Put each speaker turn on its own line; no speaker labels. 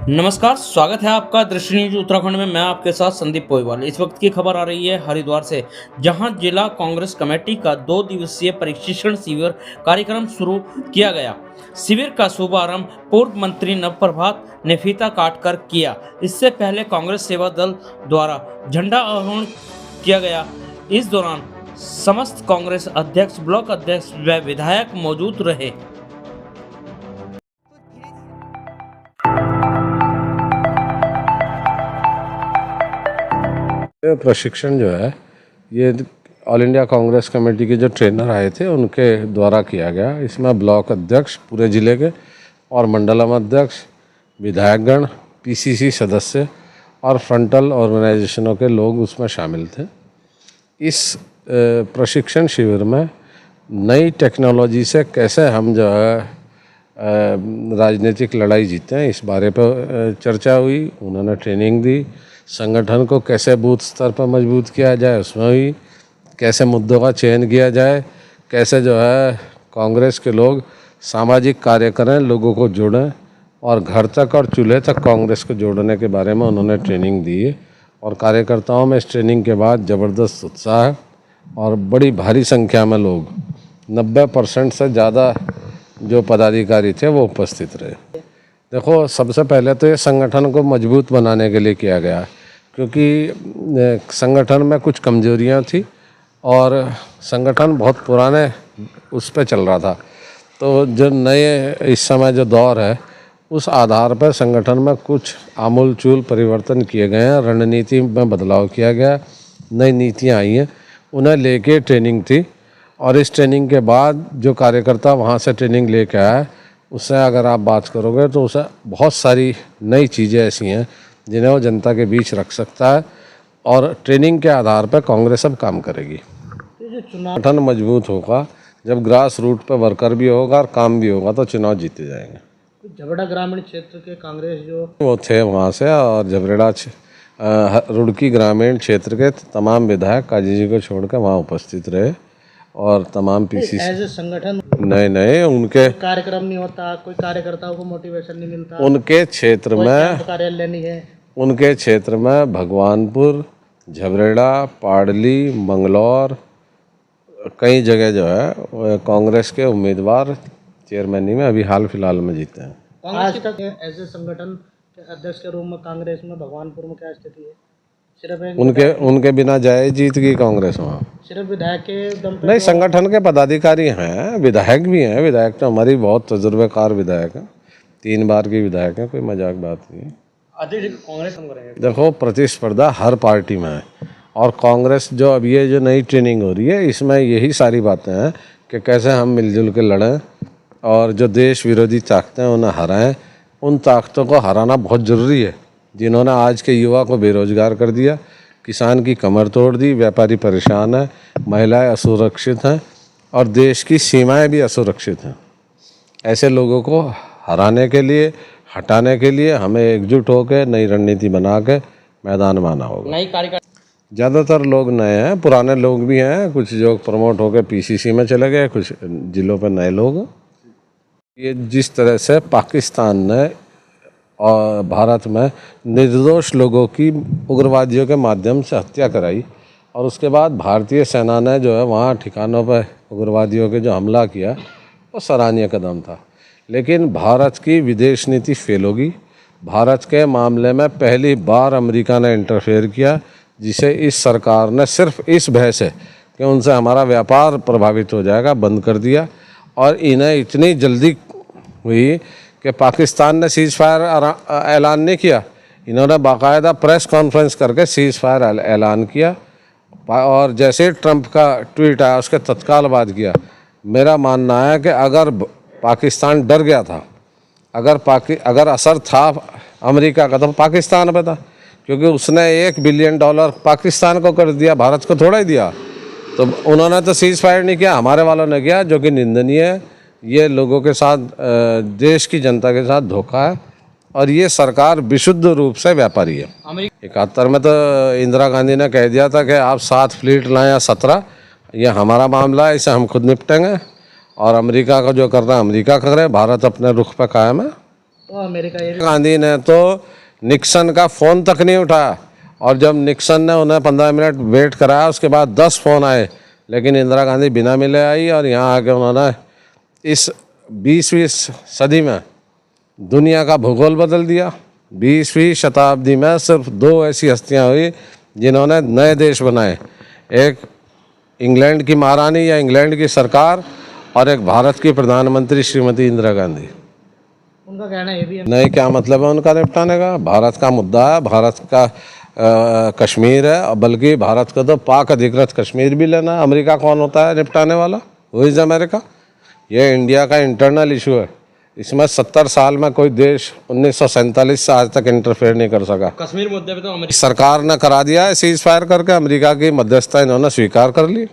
नमस्कार, स्वागत है आपका दृष्टि न्यूज उत्तराखंड में। मैं आपके साथ संदीप पोईवाल। इस वक्त की खबर आ रही है हरिद्वार से, जहां जिला कांग्रेस कमेटी का 2 दिवसीय प्रशिक्षण शिविर कार्यक्रम शुरू किया गया। शिविर का शुभारंभ पूर्व मंत्री नवप्रभात ने फीता काटकर किया। इससे पहले कांग्रेस सेवा दल द्वारा झंडा आरोहण किया गया। इस दौरान समस्त कांग्रेस अध्यक्ष, ब्लॉक अध्यक्ष व विधायक मौजूद रहे।
प्रशिक्षण जो है ये ऑल इंडिया कांग्रेस कमेटी के जो ट्रेनर आए थे उनके द्वारा किया गया। इसमें ब्लॉक अध्यक्ष पूरे ज़िले के और मंडलम अध्यक्ष, विधायकगण, पीसीसी सदस्य और फ्रंटल ऑर्गेनाइजेशनों के लोग उसमें शामिल थे। इस प्रशिक्षण शिविर में नई टेक्नोलॉजी से कैसे हम जो है राजनीतिक लड़ाई जीते हैं, इस बारे पर चर्चा हुई। उन्होंने ट्रेनिंग दी। संगठन को कैसे बूथ स्तर पर मजबूत किया जाए, उसमें भी कैसे मुद्दों का चयन किया जाए, कैसे जो है कांग्रेस के लोग सामाजिक कार्य करें, लोगों को जोड़ें और घर तक और चूल्हे तक कांग्रेस को जोड़ने के बारे में उन्होंने ट्रेनिंग दी है। और कार्यकर्ताओं में इस ट्रेनिंग के बाद ज़बरदस्त उत्साह है और बड़ी भारी संख्या में लोग 90% से ज़्यादा जो पदाधिकारी थे वो उपस्थित रहे। देखो, सबसे पहले तो ये संगठन को मजबूत बनाने के लिए किया गया, क्योंकि संगठन में कुछ कमजोरियां थी और संगठन बहुत पुराने उस पर चल रहा था। तो जो नए इस समय जो दौर है उस आधार पर संगठन में कुछ आमूलचूल परिवर्तन किए गए हैं। रणनीति में बदलाव किया गया, नई नीतियाँ आई हैं, उन्हें लेके ट्रेनिंग थी। और इस ट्रेनिंग के बाद जो कार्यकर्ता वहाँ से ट्रेनिंग लेके आया, उससे अगर आप बात करोगे तो उसे बहुत सारी नई चीज़ें ऐसी हैं जिन्हें वो जनता के बीच रख सकता है। और ट्रेनिंग के आधार पर कांग्रेस अब काम करेगी। संगठन मजबूत होगा जब ग्रास रूट पर वर्कर भी होगा और काम भी होगा तो चुनाव जीते जाएंगे।
झबरेड़ा ग्रामीण क्षेत्र के कांग्रेस जो
वो थे वहाँ से, और झबरेड़ा रुड़की ग्रामीण क्षेत्र के तमाम विधायक काजी जी को छोड़कर वहाँ उपस्थित रहे और तमाम पीसीसी
ऐसे संगठन
नए उनके
कार्यक्रम नहीं होता, कोई कार्यकर्ताओं को मोटिवेशन नहीं मिलता।
उनके क्षेत्र में
कार्यालय नहीं है।
उनके क्षेत्र में भगवानपुर, झबरेड़ा, पाडली, मंगलौर, कई जगह जो है कांग्रेस के उम्मीदवार चेयरमैनी में अभी हाल फिलहाल में जीते हैं।
आज तक ऐसे संगठन के अध्यक्ष के रूप में कांग्रेस में भगवानपुर में क्या स्थिति है? सिर्फ
उनके बिना जाए जीत गई कांग्रेस वहाँ।
सिर्फ विधायक के दम पे
नहीं, संगठन के पदाधिकारी हैं, विधायक भी हैं। विधायक तो हमारी बहुत तजुर्बेकार विधायक हैं, 3 बार की विधायक हैं, कोई मजाक बात नहीं है।
कांग्रेस हम करेंगे।
देखो, प्रतिस्पर्धा हर पार्टी में है और कांग्रेस जो अब ये जो नई ट्रेनिंग हो रही है इसमें यही सारी बातें हैं कि कैसे हम मिलजुल के लड़ें और जो देश विरोधी ताकतें उन्हें हराएं। उन ताकतों को हराना बहुत ज़रूरी है जिन्होंने आज के युवा को बेरोजगार कर दिया, किसान की कमर तोड़ दी, व्यापारी परेशान है, महिलाएं असुरक्षित हैं और देश की सीमाएं भी असुरक्षित हैं। ऐसे लोगों को हराने के लिए, हटाने के लिए हमें एकजुट होकर नई रणनीति बना के मैदान में आना होगा। ज़्यादातर लोग नए हैं, पुराने लोग भी हैं, कुछ जो प्रमोट होकर पीसीसी में चले गए, कुछ जिलों पर नए लोग। ये जिस तरह से पाकिस्तान ने और भारत में निर्दोष लोगों की उग्रवादियों के माध्यम से हत्या कराई और उसके बाद भारतीय सेना ने जो है वहाँ ठिकानों पर उग्रवादियों के जो हमला किया, वो सराहनीय कदम था। लेकिन भारत की विदेश नीति फेल होगी। भारत के मामले में पहली बार अमेरिका ने इंटरफेयर किया, जिसे इस सरकार ने सिर्फ इस भय से कि उनसे हमारा व्यापार प्रभावित हो जाएगा बंद कर दिया। और इन्हें इतनी जल्दी हुई कि पाकिस्तान ने सीज़ फायर ऐलान नहीं किया, इन्होंने बाकायदा प्रेस कॉन्फ्रेंस करके सीज़ फायर ऐलान किया और जैसे ट्रंप का ट्वीट आया उसके तत्काल बाद किया। मेरा मानना है कि अगर पाकिस्तान डर गया था, अगर असर था अमेरिका का तो पाकिस्तान पे था, क्योंकि उसने $1 बिलियन पाकिस्तान को कर दिया, भारत को थोड़ा ही दिया। तो उन्होंने तो सीज़ फायर नहीं किया, हमारे वालों ने किया, जो कि निंदनीय है। ये लोगों के साथ, देश की जनता के साथ धोखा है और ये सरकार विशुद्ध रूप से व्यापारी है। 71 में तो इंदिरा गांधी ने कह दिया था कि आप 7 फ्लीट लाएं या 17, ये हमारा मामला है, इसे हम खुद निपटेंगे। और अमेरिका का जो करना है अमेरिका करे, भारत अपने रुख पर कायम है।
तो अमेरिका ये भी
गांधी ने तो निक्सन का फ़ोन तक नहीं उठाया, और जब निक्सन ने उन्हें 15 मिनट वेट कराया उसके बाद 10 फ़ोन आए, लेकिन इंदिरा गांधी बिना मिले आई और यहाँ आके उन्होंने इस 20वीं सदी में दुनिया का भूगोल बदल दिया। 20वीं शताब्दी में सिर्फ 2 ऐसी हस्तियाँ हुई जिन्होंने नए देश बनाए, एक इंग्लैंड की महारानी या इंग्लैंड की सरकार और एक भारत की प्रधानमंत्री श्रीमती इंदिरा गांधी।
उनका कहना ये भी है।
नहीं, क्या मतलब है उनका निपटाने का? भारत का मुद्दा है, भारत का कश्मीर है, बल्कि भारत को तो पाक अधिकृत कश्मीर भी लेना है। अमेरिका कौन होता है निपटाने वाला? वो इज अमेरिका। ये इंडिया का इंटरनल इशू है, इसमें 70 साल में कोई देश 1947 से आज तक इंटरफेयर नहीं कर सका।
कश्मीर मुद्दे पे तो अमेरिका
सरकार ने करा दिया है सीज फायर करके, अमेरिका की मध्यस्थता इन्होंने स्वीकार कर ली।